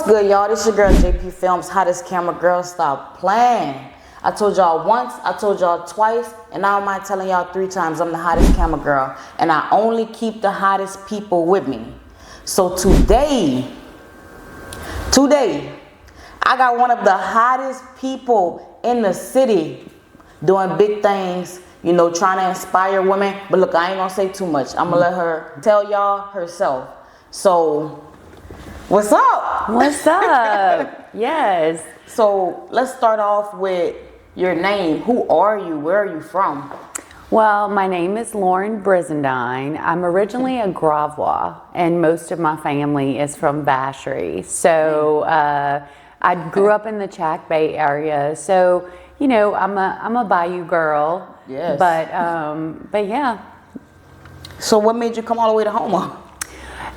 good, y'all? This your girl JayP Films, hottest camera girl. Stop playing. I told y'all once, I told y'all twice, and now I'm telling y'all 3 times. I'm the hottest camera girl, and I only keep the hottest people with me. So today, I got one of the hottest people in the city doing big things, you know, trying to inspire women. But look, I ain't gonna say too much. I'm gonna let her tell y'all herself. So, what's up? What's up? Yes. So let's start off with your name. Who are you? Where are you from? Well, my name is Lauren Brizendine. I'm originally a Gravois, and most of my family is from Vacherie. So I grew up in the Chac Bay area. So, you know, I'm a Bayou girl. Yes. But yeah. So what made you come all the way to Houma?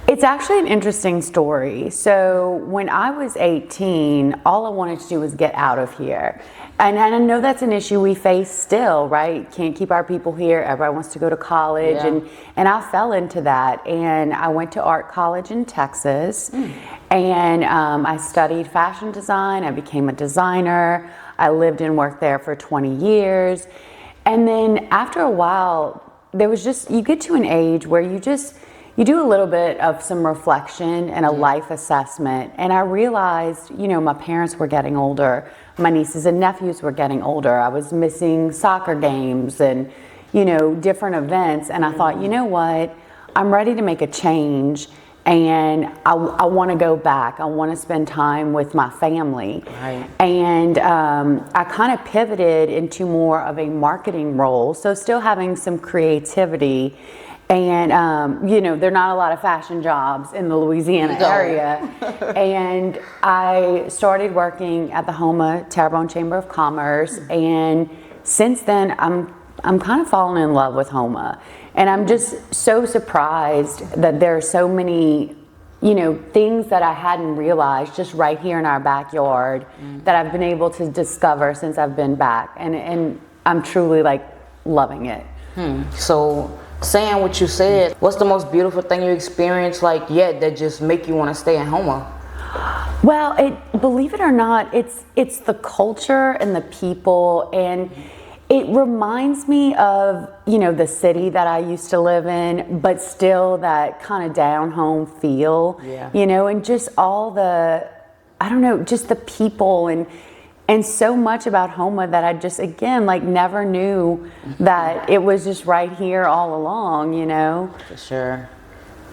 It's actually an interesting story. So when I was 18, all I wanted to do was get out of here. And I know that's an issue we face still, right? Can't keep our people here. Everybody wants to go to college. Yeah. And I fell into that. And I went to art college in Texas. And I studied fashion design. I became a designer. I lived and worked there for 20 years. And then after a while, there was just, you get to an age where you do a little bit of some reflection and a life assessment. And I realized, you know, my parents were getting older. My nieces and nephews were getting older. I was missing soccer games and, you know, different events. And I thought, you know what? I'm ready to make a change. And I want to go back. I want to spend time with my family. Right. And I kind of pivoted into more of a marketing role. So still having some creativity. And, you know, there are not a lot of fashion jobs in the Louisiana area. And I started working at the Houma Terrebonne Chamber of Commerce. And since then, I'm kind of falling in love with Houma. And I'm just so surprised that there are so many, you know, things that I hadn't realized just right here in our backyard that I've been able to discover since I've been back. And I'm truly, like, loving it. So, saying what you said, what's the most beautiful thing you experienced like yet that just make you want to stay in Houma? Well, believe it or not, it's the culture and the people, and it reminds me of, you know, the city that I used to live in, but still that kind of down home feel, you know, and just all the, I don't know, just the people and so much about Houma that I just, again, like never knew that it was just right here all along, you know? For sure.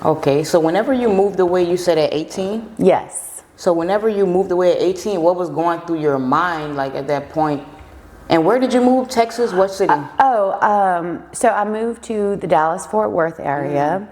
Okay, so whenever you moved away, you said at 18? Yes. So whenever you moved away at 18, what was going through your mind like at that point? And where did you move? Texas? What city? So I moved to the Dallas-Fort Worth area.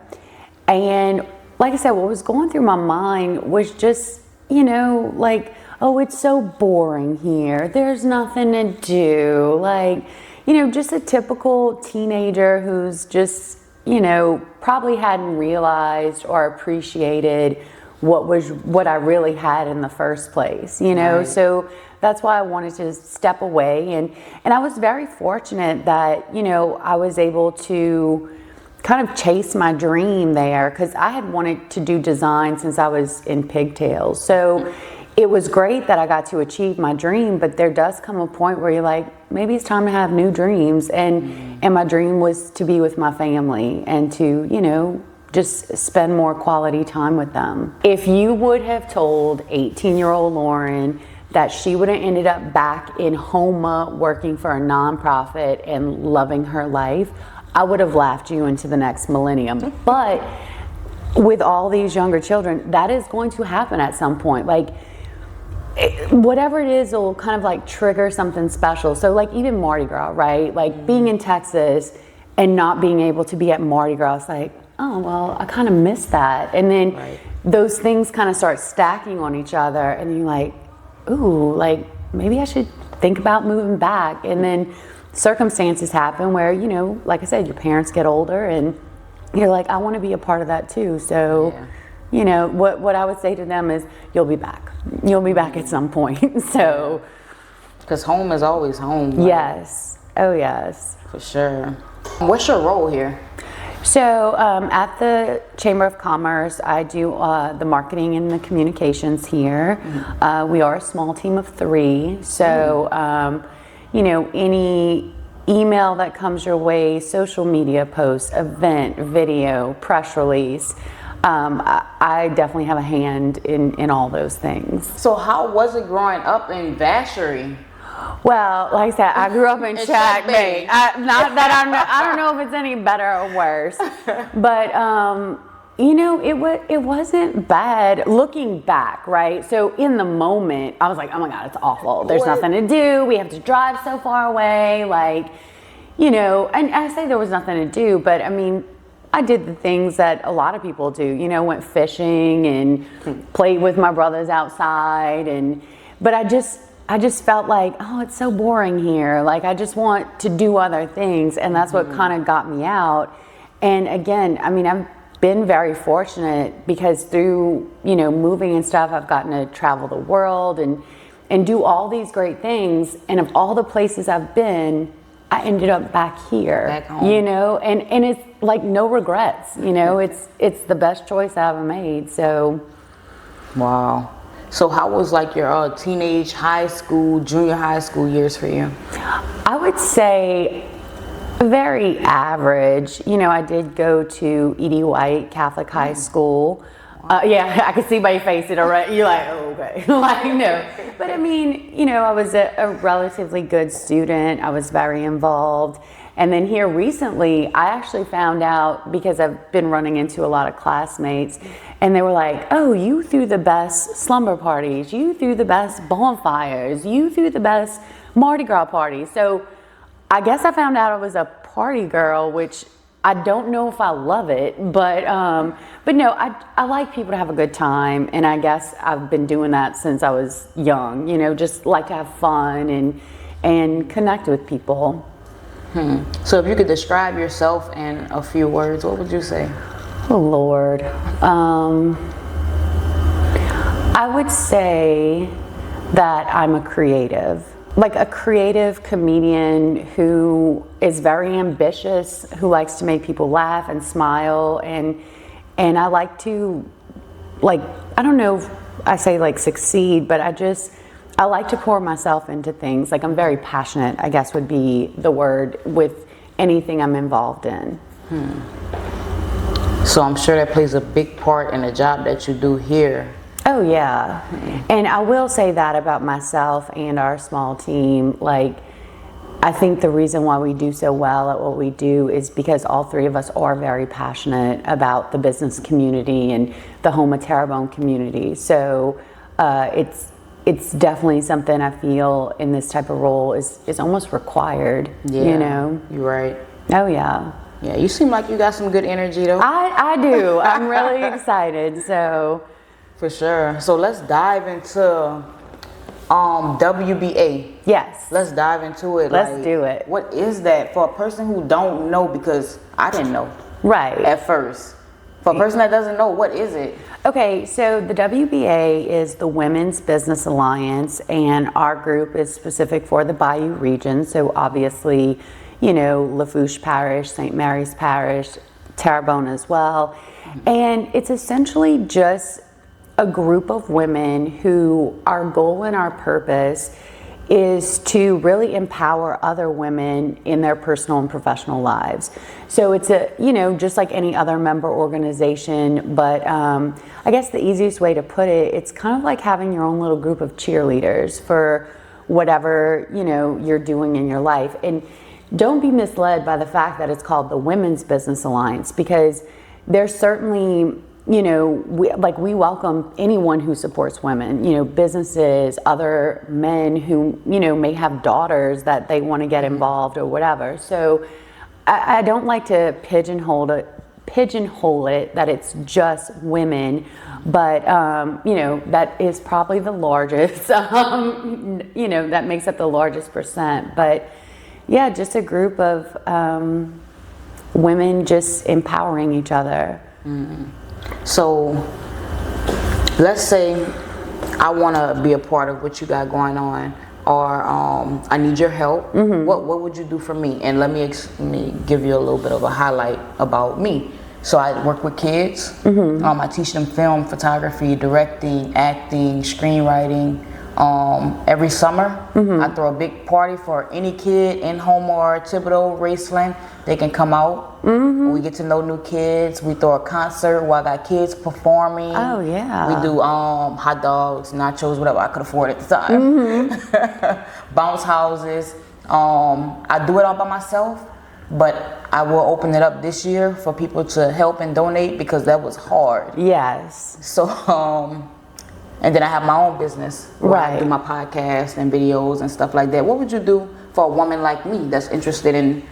And like I said, what was going through my mind was just, you know, like, oh, it's so boring here. There's nothing to do. Like, you know, just a typical teenager who's just, you know, probably hadn't realized or appreciated what I really had in the first place, you know? Right. So that's why I wanted to step away. And I was very fortunate that, you know, I was able to kind of chase my dream there, because I had wanted to do design since I was in pigtails. So it was great that I got to achieve my dream, but there does come a point where you're like, maybe it's time to have new dreams. And my dream was to be with my family and to, you know, just spend more quality time with them. If you would have told 18-year-old Lauren that she would have ended up back in Houma working for a nonprofit and loving her life, I would have laughed you into the next millennium. But with all these younger children, that is going to happen at some point. Like, whatever it is will kind of like trigger something special. So like even Mardi Gras, right? Like being in Texas and not being able to be at Mardi Gras, it's like, oh, well, I kind of miss that. And then those things kind of start stacking on each other, and you're like, ooh, like maybe I should think about moving back. And then circumstances happen where, you know, like I said, your parents get older and you're like, I want to be a part of that too. So, you know, what I would say to them is, you'll be back. You'll be back at some point. So, because home is always home. Right? Yes. Oh, yes. For sure. What's your role here? So at the Chamber of Commerce, I do the marketing and the communications here. We are a small team of 3. So, you know, any email that comes your way, social media posts, event, video, press release, I definitely have a hand in all those things. So how was it growing up in Vacherie? Well, like I said, I grew up in Checkmate. Not that I don't know if it's any better or worse, but you know, it wasn't bad looking back, right? So in the moment, I was like, oh my God, it's awful. There's nothing to do. We have to drive so far away, like, you know. And I say there was nothing to do, but I mean, I did the things that a lot of people do. You know, went fishing and played with my brothers outside, but I just felt like, oh, it's so boring here. Like, I just want to do other things. And that's what kind of got me out. And again, I mean, I've been very fortunate because through, you know, moving and stuff, I've gotten to travel the world and do all these great things. And of all the places I've been, I ended up back here, back home. You know, and it's like no regrets, you know, it's the best choice I ever made. So. Wow. So how was like your teenage, high school, junior high school years for you? I would say very average. You know, I did go to E.D. White Catholic High School. Yeah, I could see by your face it already. You're like, oh, okay. Like, no. But I mean, you know, I was a relatively good student. I was very involved. And then here recently, I actually found out, because I've been running into a lot of classmates, and they were like, oh, you threw the best slumber parties, you threw the best bonfires, you threw the best Mardi Gras parties. So I guess I found out I was a party girl, which I don't know if I love it, but no, I like people to have a good time, and I guess I've been doing that since I was young, you know, just like to have fun and connect with people. So if you could describe yourself in a few words, what would you say? Oh, Lord. I would say that I'm a creative. Like a creative comedian who is very ambitious, who likes to make people laugh and smile, and I like to, like, I don't know if I say like succeed, but I like to pour myself into things. Like, I'm very passionate, I guess would be the word, with anything I'm involved in. So I'm sure that plays a big part in the job that you do here. Oh yeah. And I will say that about myself and our small team. Like, I think the reason why we do so well at what we do is because all 3 of us are very passionate about the business community and the home of Terrebonne community. So it's definitely something I feel in this type of role is almost required. Yeah, you know? You're right. Oh yeah. Yeah, you seem like you got some good energy though. I do. I'm really excited. So. For sure. So let's dive into WBA. Yes. Let's dive into it. Let's do it. What is that for a person who don't know? Because I didn't know. Right. At first. For a person that doesn't know, what is it? Okay, so the WBA is the Women's Business Alliance, and our group is specific for the Bayou region. So obviously, you know, Lafourche Parish, St. Mary's Parish, Terrebonne as well. And it's essentially just a group of women who, our goal and our purpose is to really empower other women in their personal and professional lives. So it's a, you know, just like any other member organization, but I guess the easiest way to put it, it's kind of like having your own little group of cheerleaders for whatever, you know, you're doing in your life. And don't be misled by the fact that it's called the Women's Business Alliance, because there's certainly, you know, we welcome anyone who supports women, you know, businesses, other men who, you know, may have daughters that they want to get involved or whatever. So I don't like to pigeonhole it that it's just women, but you know, that is probably the largest, you know, that makes up the largest percent. But yeah, just a group of women just empowering each other. So let's say I want to be a part of what you got going on. or I need your help. What would you do for me? And let me give you a little bit of a highlight about me. So I work with kids. I teach them film, photography, directing, acting, screenwriting. Every summer, I throw a big party for any kid in Houma or Thibodeau, Raceland. They can come out. We get to know new kids. We throw a concert where I got kids performing. Oh, yeah. We do hot dogs, nachos, whatever I could afford at the time. Bounce houses. I do it all by myself, but I will open it up this year for people to help and donate because that was hard. Yes. So, and then I have my own business where I do my podcast and videos and stuff like that. What would you do for a woman like me that's interested in,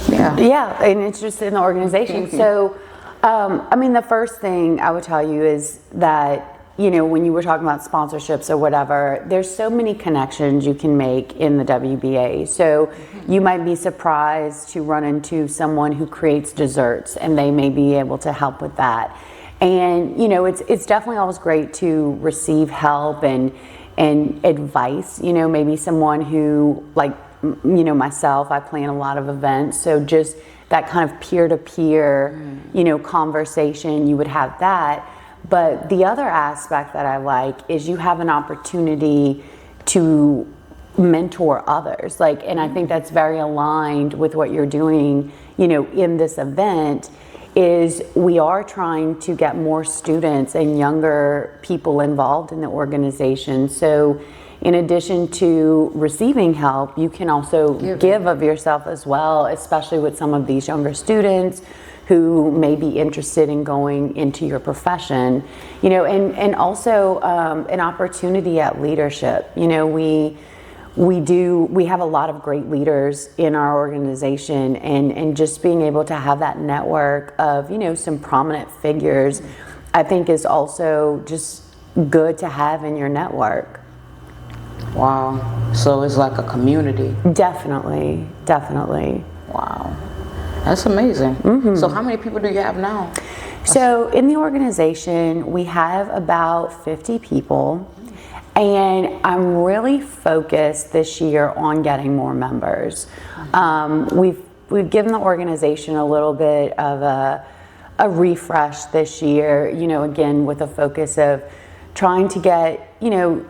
and interested in the organization? So, I mean, the first thing I would tell you is that, you know, when you were talking about sponsorships or whatever, there's so many connections you can make in the WBA. So you might be surprised to run into someone who creates desserts and they may be able to help with that. And, you know, it's definitely always great to receive help and advice, you know, maybe someone who, like, you know, myself, I plan a lot of events. So just that kind of peer-to-peer, you know, conversation, you would have that. But the other aspect that I like is you have an opportunity to mentor others. Like, and I think that's very aligned with what you're doing, you know, in this event. Is we are trying to get more students and younger people involved in the organization. So in addition to receiving help, you can also give of yourself as well, especially with some of these younger students who may be interested in going into your profession, you know, and also an opportunity at leadership. You know, we have a lot of great leaders in our organization, and just being able to have that network of, you know, some prominent figures, I think is also just good to have in your network. Wow. So it's like a community. Definitely. Wow. That's amazing. So how many people do you have now? So in the organization, we have about 50 people. And I'm really focused this year on getting more members. We've given the organization a little bit of a refresh this year, you know, again, with a focus of trying to get, you know,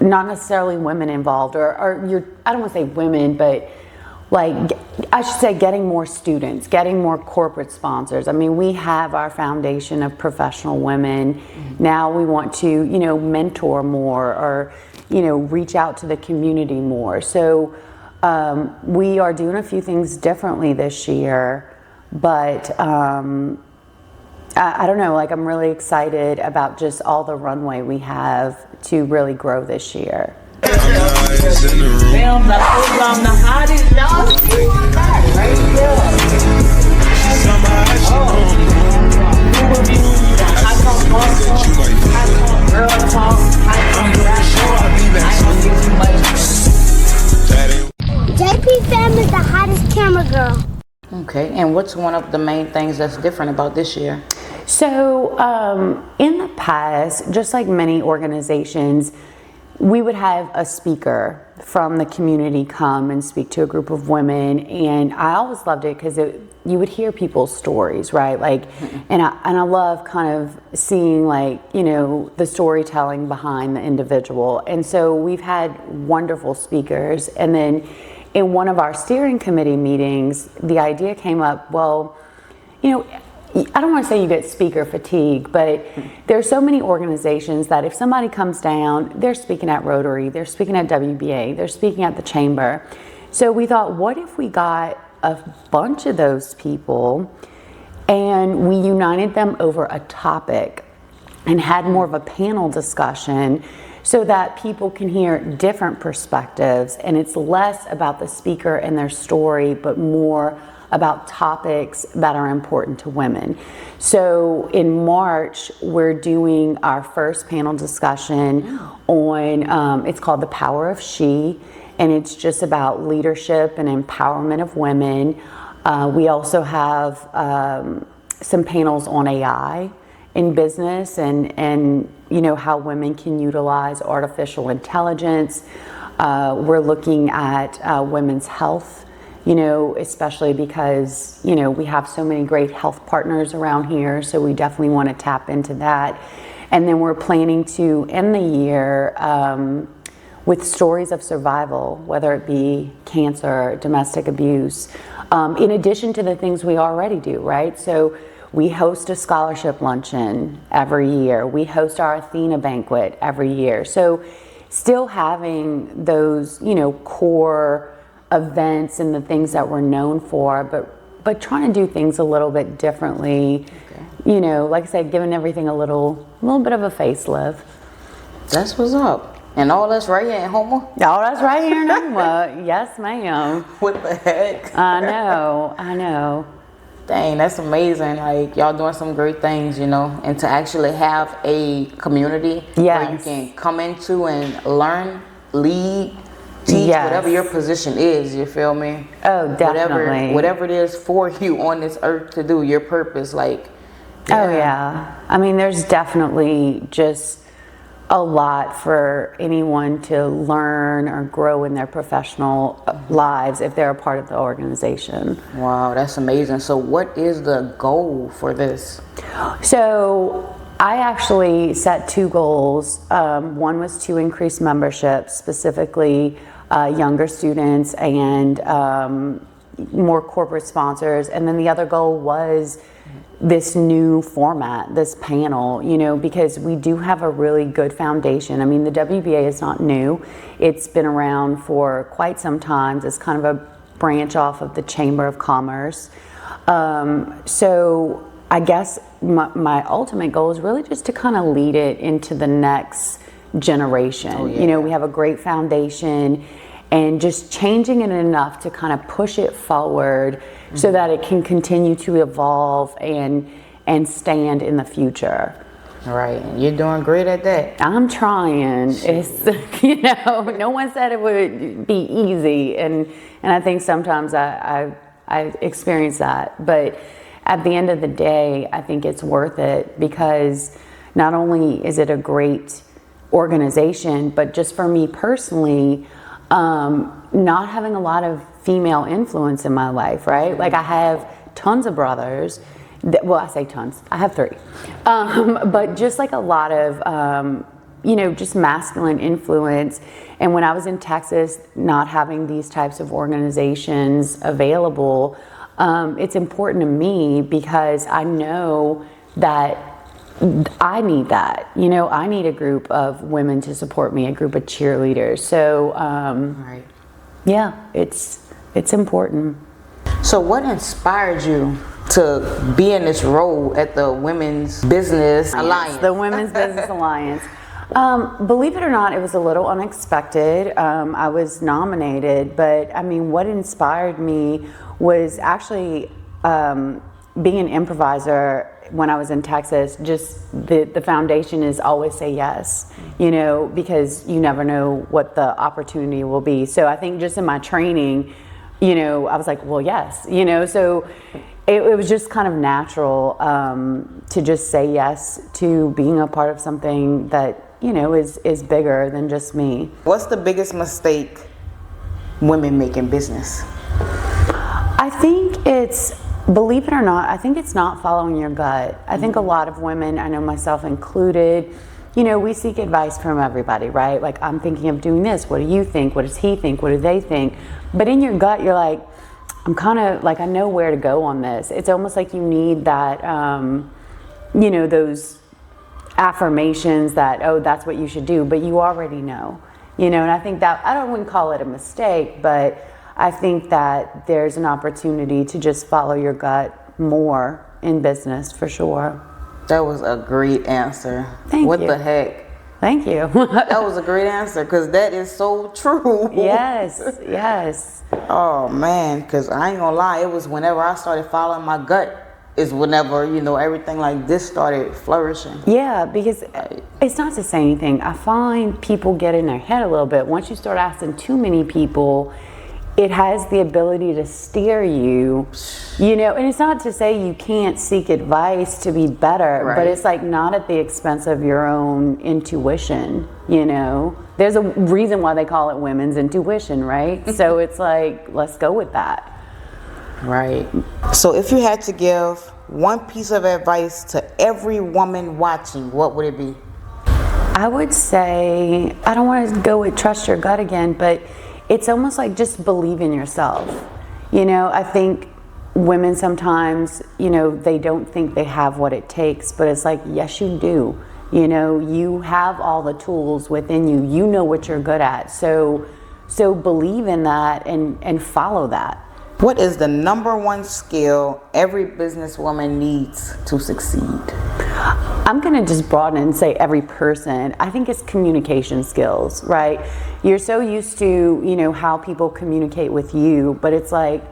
not necessarily women involved, or I don't want to say women, but like, I should say getting more students, getting more corporate sponsors. I mean, we have our foundation of professional women. Now we want to, you know, mentor more, or, you know, reach out to the community more. So we are doing a few things differently this year, but I don't know, like, I'm really excited about just all the runway we have to really grow this year. Damn, I told you I'm the hottest. Y'all see one right there. Girl talk, JayP fam is the hottest camera girl. Okay, and what's one of the main things that's different about this year? So in the past, just like many organizations, we would have a speaker from the community come and speak to a group of women, and I always loved it because you would hear people's stories, right? Like, and I love kind of seeing, like, you know, the storytelling behind the individual. And so we've had wonderful speakers, and then in one of our steering committee meetings, the idea came up, well, you know, I don't want to say you get speaker fatigue, but there's so many organizations that if somebody comes down, they're speaking at Rotary, they're speaking at WBA, they're speaking at the Chamber. So we thought, what if we got a bunch of those people and we united them over a topic and had more of a panel discussion so that people can hear different perspectives, and it's less about the speaker and their story, but more about topics that are important to women. So in March, we're doing our first panel discussion on, it's called The Power of She, and it's just about leadership and empowerment of women. We also have some panels on AI in business and how women can utilize artificial intelligence. We're looking at women's health, especially because, we have so many great health partners around here. So we definitely want to tap into that. And then we're planning to end the year with stories of survival, whether it be cancer, domestic abuse, in addition to the things we already do, right? So we host a scholarship luncheon every year. We host our Athena banquet every year. So still having those, core events and the things that we're known for, but trying to do things a little bit differently. Okay. Like I said, giving everything a little bit of a facelift. That's what's up. And all that's right here in Houma? All that's right here in Houma. Yes, ma'am. What the heck? I know. Dang, that's amazing. Like, y'all doing some great things, and to actually have a community where you can come into and learn, lead, teach, whatever your position is, you feel me? Oh, definitely. Whatever it is for you on this earth to do, your purpose, like. Yeah. Oh, yeah. I mean, there's definitely just a lot for anyone to learn or grow in their professional lives if they're a part of the organization. Wow, that's amazing. So what is the goal for this? So I actually set 2 goals. One was to increase membership, specifically younger students and more corporate sponsors. And then the other goal was this new format, this panel, because we do have a really good foundation. I mean, the WBA is not new. It's been around for quite some time. It's kind of a branch off of the Chamber of Commerce. So I guess my ultimate goal is really just to kind of lead it into the next generation. Oh, yeah. We have a great foundation, and just changing it enough to kind of push it forward so that it can continue to evolve and stand in the future. Right, you're doing great at that. I'm trying. It's no one said it would be easy, and I think sometimes I experience that. But at the end of the day, I think it's worth it, because not only is it a great organization, but just for me personally, not having a lot of female influence in my life, right? Like, I have tons of brothers. I say tons. I have 3. But just like a lot of, just masculine influence. And when I was in Texas, not having these types of organizations available, it's important to me, because I know that I need that. I need a group of women to support me, a group of cheerleaders. So, right. Yeah, it's important. So what inspired you to be in this role at the Women's Business Alliance? The Women's Business Alliance. Believe it or not, it was a little unexpected. I was nominated, but I mean, what inspired me was actually being an improviser when I was in Texas. Just the foundation is always say yes, because you never know what the opportunity will be. So I think just in my training, I was like, well, yes, so it was just kind of natural to just say yes to being a part of something that, is bigger than just me. What's the biggest mistake women make in business? I think believe it or not, I think it's not following your gut. I think a lot of women, I know myself included, we seek advice from everybody, right? Like, I'm thinking of doing this. What do you think? What does he think? What do they think? But in your gut, you're like, I'm kind of like, I know where to go on this. It's almost like you need that, those affirmations that, oh, that's what you should do, but you already know, and I think that, wouldn't call it a mistake, but I think that there's an opportunity to just follow your gut more in business, for sure. That was a great answer. Thank you. What the heck? Thank you. That was a great answer, because that is so true. Yes. Oh, man, because I ain't gonna lie, it was whenever I started following my gut is whenever, everything like this started flourishing. Yeah, because it's not to say anything. I find people get in their head a little bit. Once you start asking too many people, it has the ability to steer you, you know, and it's not to say you can't seek advice to be better, Right. but it's like not at the expense of your own intuition, you know. There's a reason why they call it women's intuition, right? So it's like, let's go with that. Right. So if you had to give one piece of advice to every woman watching, what would it be? I would say, I don't want to go with trust your gut again, but it's almost like just believe in yourself. You know, I think women sometimes, you know, they don't think they have what it takes, but it's like, yes, you do. You know, you have all the tools within you. You know what you're good at. So believe in that and follow that. What is the number one skill every businesswoman needs to succeed? I'm going to just broaden and say every person. I think it's communication skills, right? You're so used to, you know, how people communicate with you, but it's like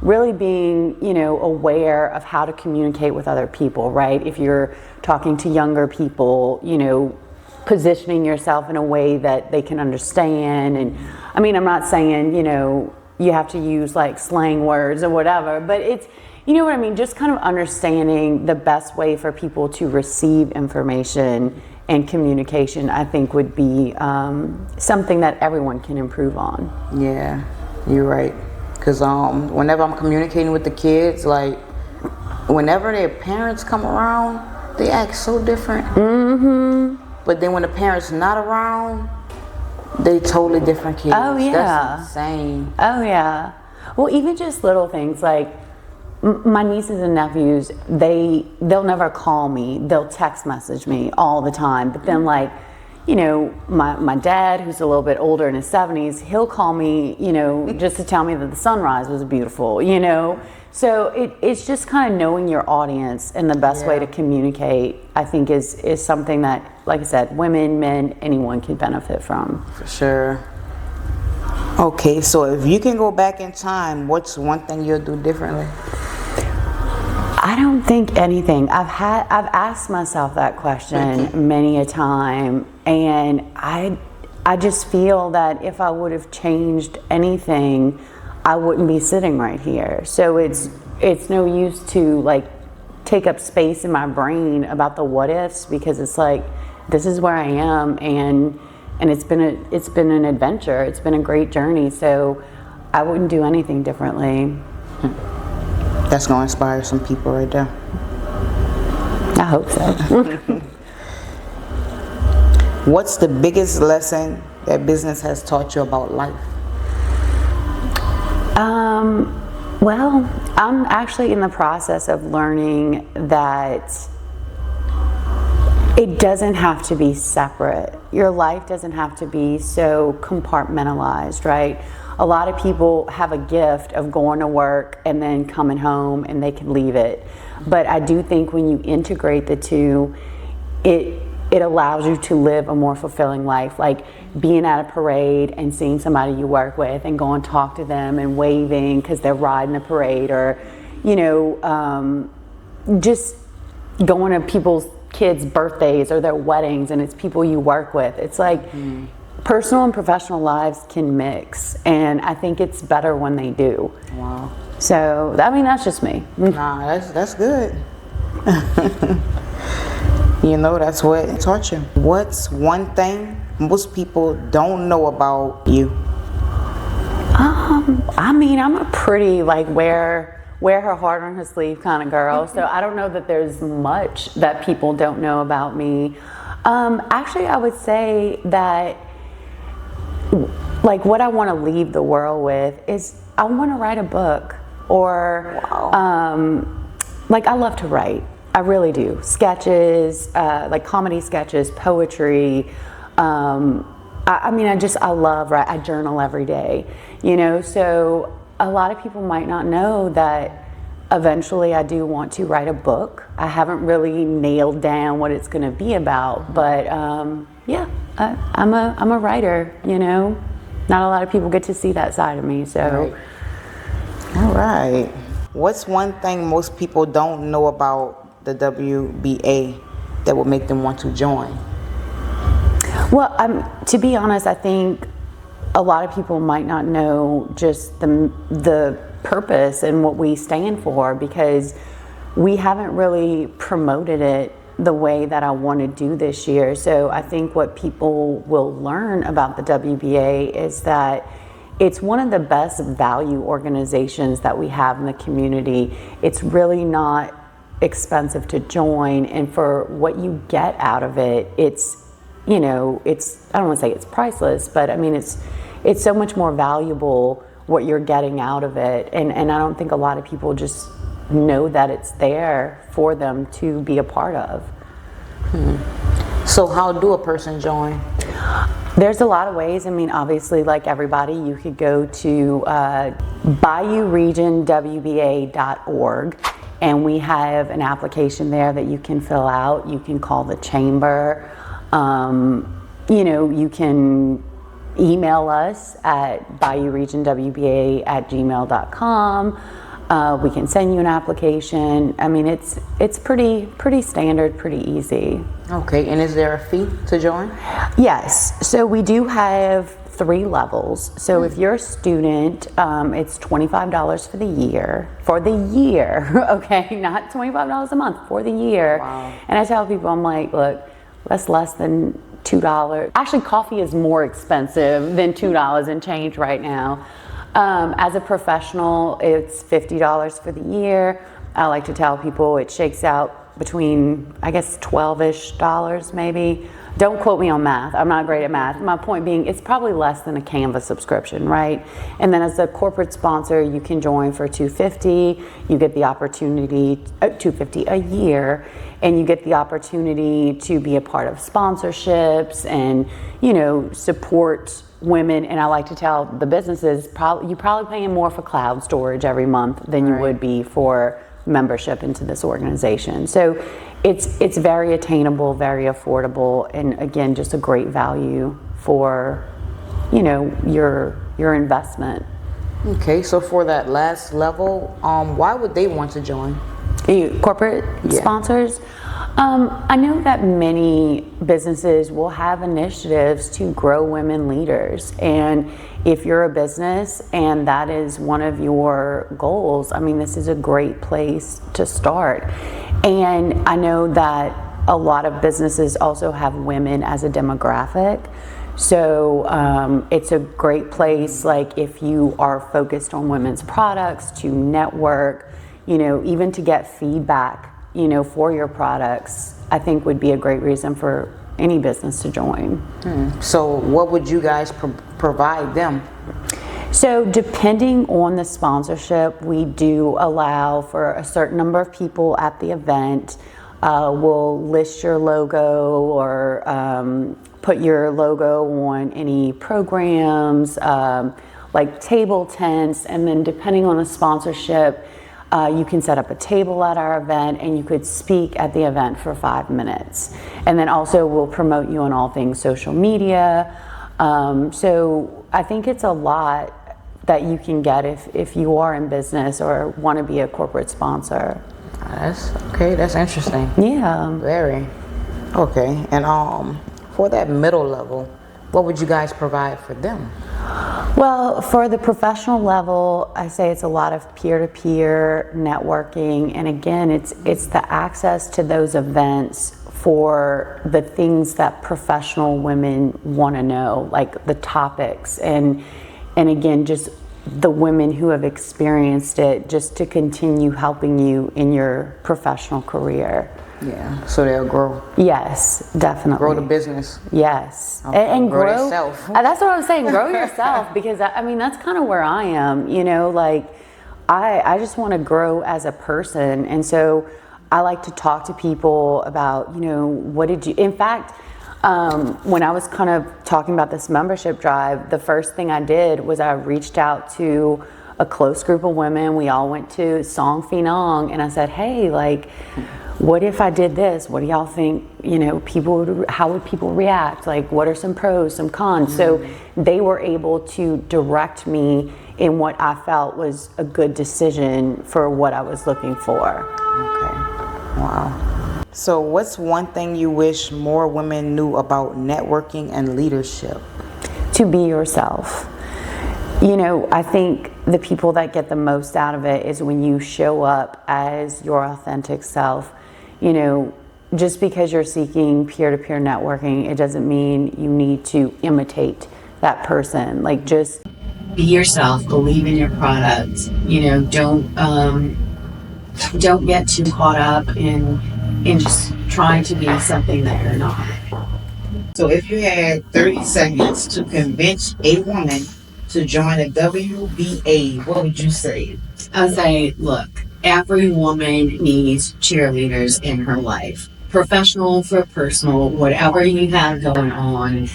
really being, you know, aware of how to communicate with other people, right? If you're talking to younger people, you know, positioning yourself in a way that they can understand. And I mean, I'm not saying, you know, you have to use like slang words or whatever, but it's, you know what I mean? Just kind of understanding the best way for people to receive information and communication, I think would be something that everyone can improve on. Yeah, you're right. Because whenever I'm communicating with the kids, like whenever their parents come around, they act so different. Mm-hmm. But then when the parents not around, they totally different kids. Oh yeah. That's insane. Oh yeah. Well, even just little things like my nieces and nephews, they'll never call me. They'll text message me all the time. But then like, you know, my dad, who's a little bit older in his 70s, he'll call me, you know, just to tell me that the sunrise was beautiful, you know. So it's just kind of knowing your audience, and the best way to communicate, I think, is something that, like I said, women, men, anyone can benefit from. For sure. Okay, so if you can go back in time, what's one thing you'll do differently? I don't think anything. I've asked myself that question many a time, and I just feel that if I would have changed anything, I wouldn't be sitting right here. So it's no use to like take up space in my brain about the what ifs, because it's like, this is where I am, and it's been an adventure. It's been a great journey. So I wouldn't do anything differently. That's gonna inspire some people right there. I hope so. What's the biggest lesson that business has taught you about life? Well, I'm actually in the process of learning that it doesn't have to be separate. Your life doesn't have to be so compartmentalized, right? A lot of people have a gift of going to work and then coming home and they can leave it. But I do think when you integrate the two, it allows you to live a more fulfilling life, like being at a parade and seeing somebody you work with and going to talk to them and waving because they're riding the parade, or, you know, just going to people's kids' birthdays or their weddings and it's people you work with. It's like personal and professional lives can mix, and I think it's better when they do. Wow. So, I mean, that's just me. Nah, that's good. You know, that's what it taught you. What's one thing most people don't know about you? I mean, I'm a pretty like wear her heart on her sleeve kind of girl. So I don't know that there's much that people don't know about me. Actually, I would say that like what I want to leave the world with is I want to write a book, or like I love to write. I really do. Sketches, like comedy sketches, poetry. I mean, I love, right? I journal every day, you know, so a lot of people might not know that eventually I do want to write a book. I haven't really nailed down what it's going to be about, but yeah, I'm a writer, you know. Not a lot of people get to see that side of me, so. All right. What's one thing most people don't know about the WBA that would make them want to join? Well, to be honest, I think a lot of people might not know just the purpose and what we stand for, because we haven't really promoted it the way that I want to do this year. So I think what people will learn about the WBA is that it's one of the best value organizations that we have in the community. It's really not expensive to join, and for what you get out of it, it's, you know, it's, I don't want to say it's priceless, but I mean, it's so much more valuable what you're getting out of it. And I don't think a lot of people just know that it's there for them to be a part of. So how do a person join? There's a lot of ways. I mean, obviously, like everybody, you could go to BayouRegionWBA.org, and we have an application there that you can fill out. You can call the chamber. You know, you can email us at BayouRegionWBA@gmail.com. We can send you an application. I mean, it's pretty standard, pretty easy. Okay, and is there a fee to join? Yes, so we do have 3 levels. So if you're a student, it's $25 for the year. For the year, okay, not $25 a month, for the year. Wow. And I tell people, I'm like, look, that's less than $2. Actually, coffee is more expensive than $2 and change right now. As a professional, it's $50 for the year. I like to tell people it shakes out between, I guess, $12-ish maybe. Don't quote me on math. I'm not great at math. My point being, it's probably less than a Canva subscription, right? And then as a corporate sponsor, you can join for $250. You get the opportunity, $250 a year, and you get the opportunity to be a part of sponsorships and, you know, support women. And I like to tell the businesses, you're probably paying more for cloud storage every month than you would be for membership into this organization. So it's very attainable, very affordable, and again, just a great value for, you know, your investment. Okay, so for that last level, why would they want to join? Corporate sponsors? I know that many businesses will have initiatives to grow women leaders, and if you're a business and that is one of your goals, I mean, this is a great place to start. And I know that a lot of businesses also have women as a demographic, so it's a great place, like if you are focused on women's products, to network, you know, even to get feedback, you know, for your products, I think would be a great reason for any business to join. So what would you guys provide them? So depending on the sponsorship, we do allow for a certain number of people at the event. We'll list your logo or put your logo on any programs, like table tents, and then depending on the sponsorship, you can set up a table at our event and you could speak at the event for 5 minutes. And then also we'll promote you on all things social media. So I think it's a lot that you can get if you are in business or want to be a corporate sponsor. That's okay, that's interesting. Yeah. Very. Okay, and for that middle level, what would you guys provide for them? Well, for the professional level, I say it's a lot of peer-to-peer networking, and again, it's the access to those events for the things that professional women want to know, like the topics, and again, just the women who have experienced it, just to continue helping you in your professional career. Yeah, so they'll grow. Yes, definitely. Grow the business. Yes, Okay. and grow yourself. That's what I was saying. Grow yourself, because I mean that's kind of where I am. You know, like I just want to grow as a person, and so I like to talk to people about, you know, what did you. In fact, when I was kind of talking about this membership drive, the first thing I did was I reached out to a close group of women. We all went to Song Phenong, and I said, hey, like, what if I did this? What do y'all think, you know, how would people react? Like, what are some pros, some cons? So they were able to direct me in what I felt was a good decision for what I was looking for. Okay, wow. So what's one thing you wish more women knew about networking and leadership? to be yourself. You know, I think the people that get the most out of it is when you show up as your authentic self. You know, just because you're seeking peer-to-peer networking, it doesn't mean you need to imitate that person. Like, just be yourself, believe in your product. You know, don't get too caught up in just trying to be something that you're not. So if you had 30 seconds to convince a woman to join a WBA, what would you say? I would say, look, every woman needs cheerleaders in her life. Professional for personal, whatever you have going on,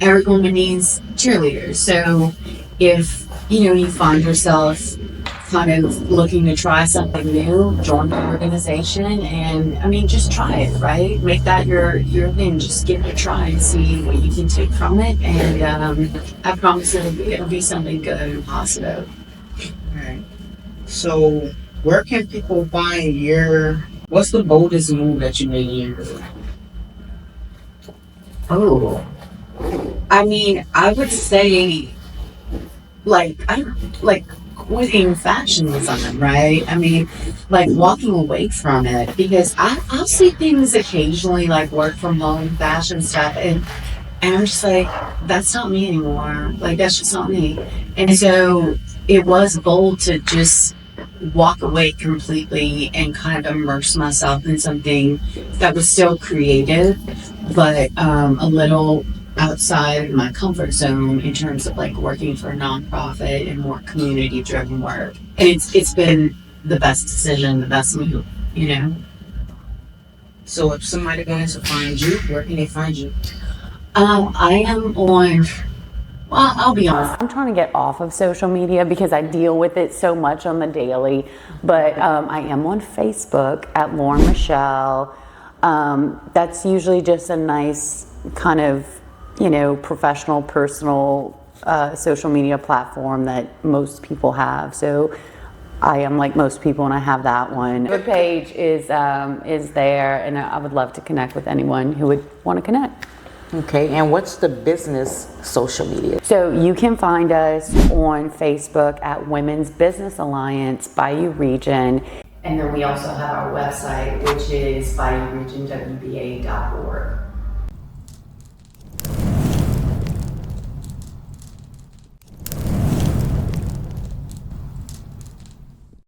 every woman needs cheerleaders. So if, you know, you find yourself kind of looking to try something new, join the organization, and I mean, just try it, right? Make that your thing. Just give it a try and see what you can take from it. And I promise it'll be something good and positive. All right. So where can people find what's the boldest move that you made in your career? Oh, I mean, I would say, like, quitting fashion design, right? I mean, like walking away from it, because I'll see things occasionally, like work from home fashion stuff, and I'm just like, that's not me anymore. Like, that's just not me. And so it was bold to just walk away completely and kind of immerse myself in something that was still creative, but a little outside my comfort zone in terms of like working for a nonprofit and more community driven work. And it's been the best decision, the best move, you know. So if somebody wants to find you, where can they find you? I am on, well, I'll be honest, I'm trying to get off of social media because I deal with it so much on the daily, but I am on Facebook at Lauren Michelle. That's usually just a nice kind of, you know, professional, personal social media platform that most people have. So I am like most people, and I have that one. The page is there, and I would love to connect with anyone who would want to connect. Okay, and what's the business social media? So you can find us on Facebook at Women's Business Alliance Bayou Region. And then we also have our website, which is bayouregionwba.org.